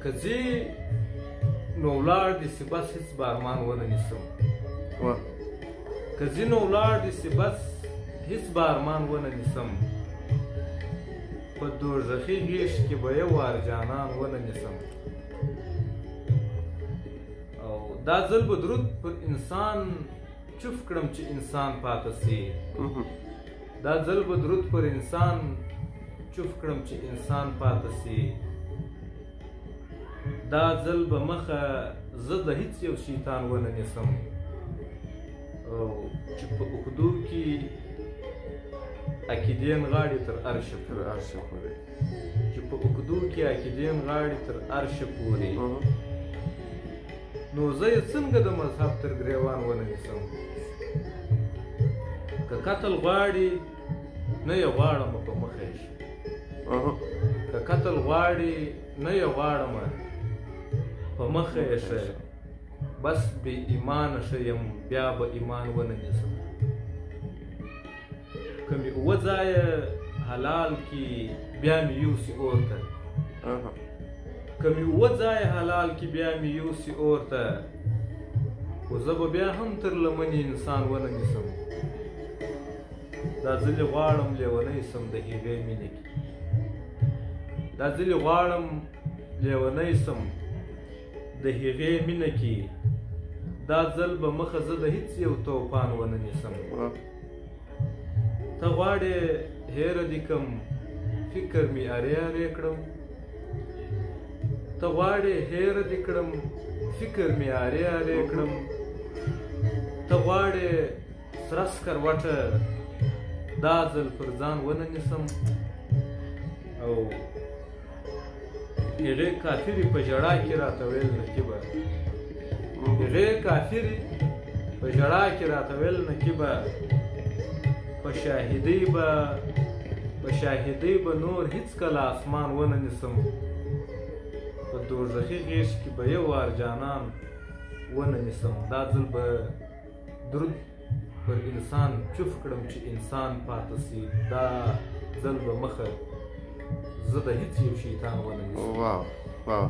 که ځې نو ولاړ دې سي بس هېڅ به ارمان ونه نیسم که ځې نو ولاړ دې سي بس هېڅ به ارمان ونه نیسم په دوږخي غېږ کې به یو وار جانان ونه نیسم او دا ځل به درود پر انسان چوف کړم چې انسان پاته سي دا ځل به درود پر انسان چوف کړم چې انسان پاته سي دا ځل به مخه زه د هیڅ یو شیطان ونه نیسم او چې په اوږدو کې عقیدې نغاړي تر عرشه پورې چې په اوږدو کې عقیدې نغاړي تر عرشه پورې نو زه یې څنګه د مذهب تر ګریوان ونه نیسم که قتل غواړي نه یې غواړم په مخه یې شي که قتل غواړي نه یې غواړم په مخه یې شه بس بې ایمانه شه یم بیا به ایمان ونه نیسم که مې اووه ځایه حلال کي بیا مې یوسي اور ته که مې اووه ځایه حلال کي بیا مې یوسي اور ته خو زه به بیا هم تر لمنې انسان ونه نیسم دا ځلې غواړم لیونی سم د هغې مینې کې دا ځلې غواړم لیونی سم د هغې مینه کې دا ځل به مخه زه د هیڅ یو توپان ونه نیسم ته غواړې هیره دې کم فکر مې ارې ارې کړم ته غواړې هیره دې کړم فکر مې ارې ارې کړم ته غواړې سره سکروټه دا ځل پر ځان ونه نیسم او هغې کافرې په ژړا کې راته ویل نقیبه هغې کافرې په ژړا کې راته ویل نقیبه په شاهدۍ به نور هیڅکله اسمان ونه نیسم په دوږخي غېږ کې به یو وار جانان ونه نیسم دا ځل به درود پر انسان چوف کړم چې انسان پاته سي دا ځل به مخه زه د هیڅ یو شیطان ونه نیسم واو